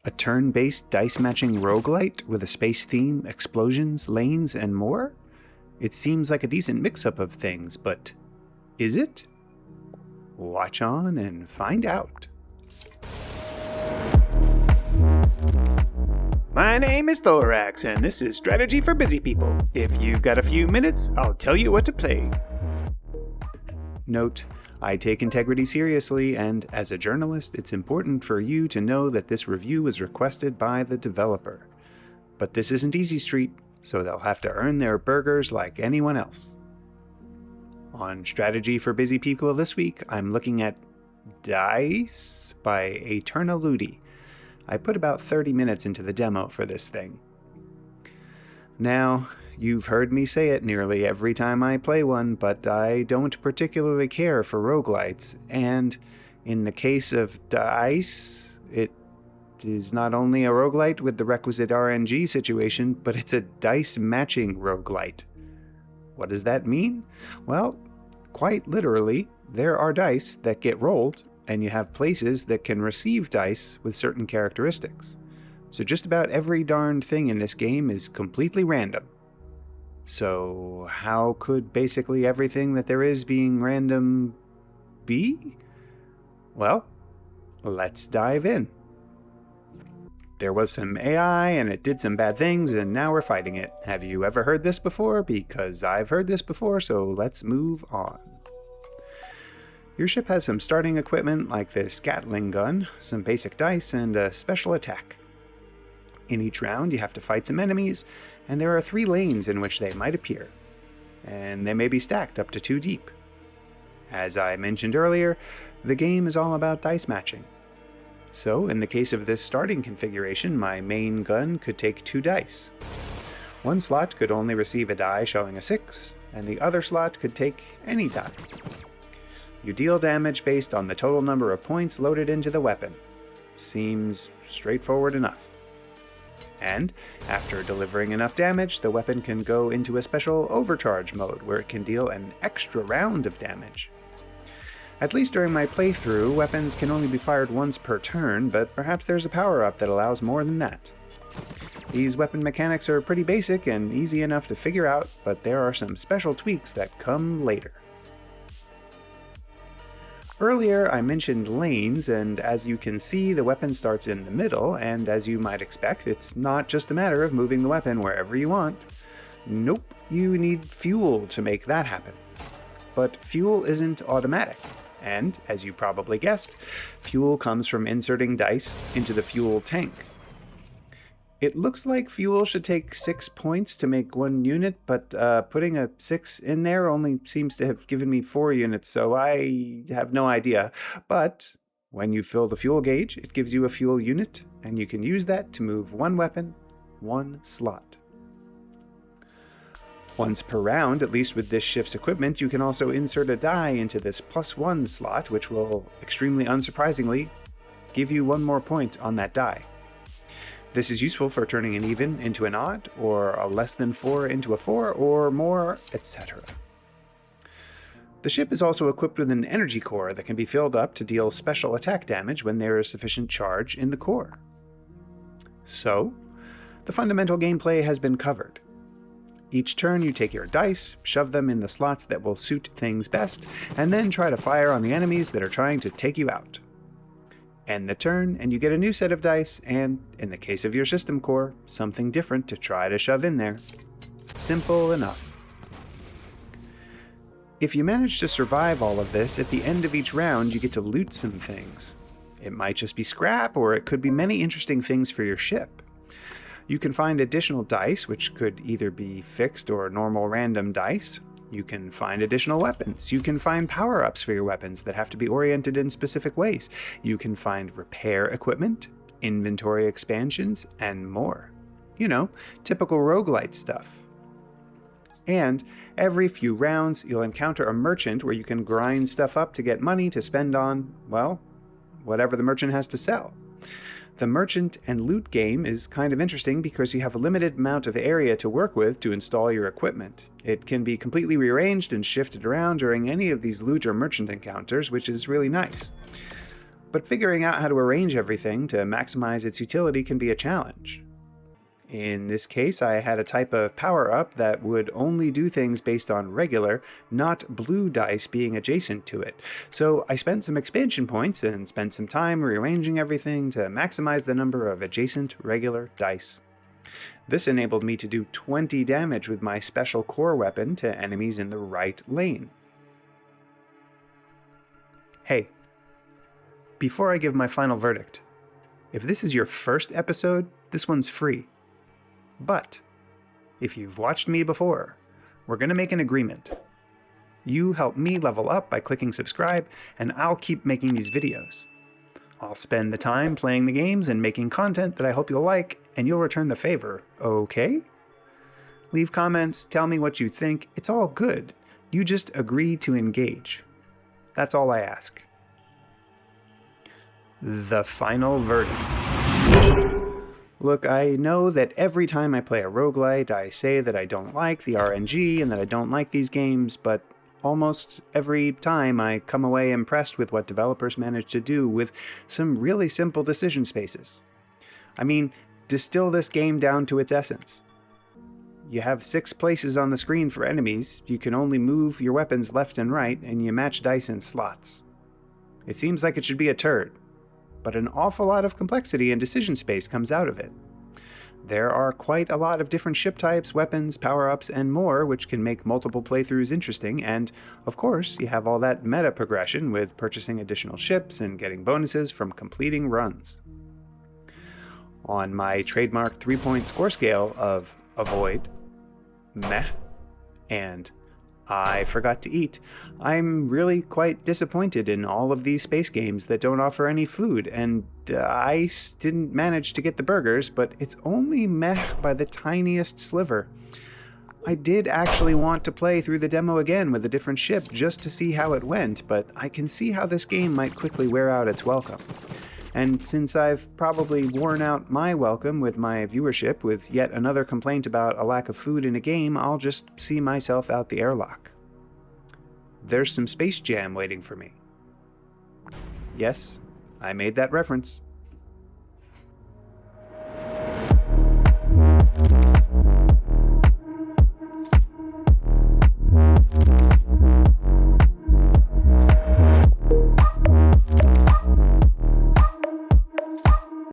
A turn-based dice-matching roguelite with a space theme, explosions, lanes, and more? It seems like a decent mix-up of things, but is it? Watch on and find out. My name is Thoraxe, and this is Strategy for Busy People. If you've got a few minutes, I'll tell you what to play. Note, I take integrity seriously, and as a journalist, it's important for you to know that this review was requested by the developer. But this isn't Easy Street, so they'll have to earn their burgers like anyone else. On Strategy for Busy People this week, I'm looking at D.AIC.E by Eternaludi. I put about 30 minutes into the demo for this thing. Now, you've heard me say it nearly every time I play one, but I don't particularly care for roguelites, and in the case of D.AIC.E, it is not only a roguelite with the requisite RNG situation, but it's a dice-matching roguelite. What does that mean? Well, quite literally, there are dice that get rolled, and you have places that can receive dice with certain characteristics. So just about every darned thing in this game is completely random. So how could basically everything that there is being random be? Well, let's dive in. There was some AI and it did some bad things and now we're fighting it. Have you ever heard this before? Because I've heard this before, so let's move on. Your ship has some starting equipment like this Gatling gun, some basic dice, and a special attack. In each round, you have to fight some enemies, and there are 3 lanes in which they might appear, and they may be stacked up to 2 deep. As I mentioned earlier, the game is all about dice matching. So, in the case of this starting configuration, my main gun could take 2 dice. One slot could only receive a die showing a 6, and the other slot could take any die. You deal damage based on the total number of points loaded into the weapon. Seems straightforward enough. And, after delivering enough damage, the weapon can go into a special overcharge mode where it can deal an extra round of damage. At least during my playthrough, weapons can only be fired once per turn, but perhaps there's a power-up that allows more than that. These weapon mechanics are pretty basic and easy enough to figure out, but there are some special tweaks that come later. Earlier, I mentioned lanes, and as you can see, the weapon starts in the middle, and as you might expect, it's not just a matter of moving the weapon wherever you want. Nope, you need fuel to make that happen. But fuel isn't automatic, and, as you probably guessed, fuel comes from inserting dice into the fuel tank. It looks like fuel should take 6 points to make 1 unit, but putting a 6 in there only seems to have given me 4 units, so I have no idea. But when you fill the fuel gauge, it gives you a fuel unit, and you can use that to move 1 weapon, 1 slot. Once per round, at least with this ship's equipment, you can also insert a die into this +1 slot, which will, extremely unsurprisingly, give you 1 more point on that die. This is useful for turning an even into an odd, or a less than 4 into a 4, or more, etc. The ship is also equipped with an energy core that can be filled up to deal special attack damage when there is sufficient charge in the core. So, the fundamental gameplay has been covered. Each turn you take your dice, shove them in the slots that will suit things best, and then try to fire on the enemies that are trying to take you out. End the turn, and you get a new set of dice, and, in the case of your system core, something different to try to shove in there. Simple enough. If you manage to survive all of this, at the end of each round you get to loot some things. It might just be scrap, or it could be many interesting things for your ship. You can find additional dice, which could either be fixed or normal random dice. You can find additional weapons. You can find power-ups for your weapons that have to be oriented in specific ways. You can find repair equipment, inventory expansions, and more. You know, typical roguelite stuff. And every few rounds, you'll encounter a merchant where you can grind stuff up to get money to spend on, well, whatever the merchant has to sell. The merchant and loot game is kind of interesting because you have a limited amount of area to work with to install your equipment. It can be completely rearranged and shifted around during any of these loot or merchant encounters, which is really nice. but figuring out how to arrange everything to maximize its utility can be a challenge. In this case, I had a type of power-up that would only do things based on regular, not blue dice being adjacent to it, so I spent some expansion points and spent some time rearranging everything to maximize the number of adjacent regular dice. This enabled me to do 20 damage with my special core weapon to enemies in the right lane. Hey, before I give my final verdict, if this is your first episode, this one's free. But if you've watched me before, we're going to make an agreement. You help me level up by clicking subscribe, and I'll keep making these videos. I'll spend the time playing the games and making content that I hope you'll like, and you'll return the favor, okay? Leave comments, tell me what you think, it's all good. You just agree to engage. That's all I ask. The final verdict. Look, I know that every time I play a roguelite, I say that I don't like the RNG and that I don't like these games, but almost every time I come away impressed with what developers manage to do with some really simple decision spaces. I mean, distill this game down to its essence. You have 6 places on the screen for enemies, you can only move your weapons left and right, and you match dice in slots. It seems like it should be a turd, but an awful lot of complexity and decision space comes out of it. There are quite a lot of different ship types, weapons, power-ups, and more, which can make multiple playthroughs interesting, and of course, you have all that meta progression with purchasing additional ships and getting bonuses from completing runs. On my trademark 3-point score scale of avoid, meh, and I forgot to eat, I'm really quite disappointed in all of these space games that don't offer any food, and I didn't manage to get the burgers, but it's only meh by the tiniest sliver. I did actually want to play through the demo again with a different ship just to see how it went, but I can see how this game might quickly wear out its welcome. And since I've probably worn out my welcome with my viewership with yet another complaint about a lack of food in a game, I'll just see myself out the airlock. There's some Space Jam waiting for me. Yes, I made that reference.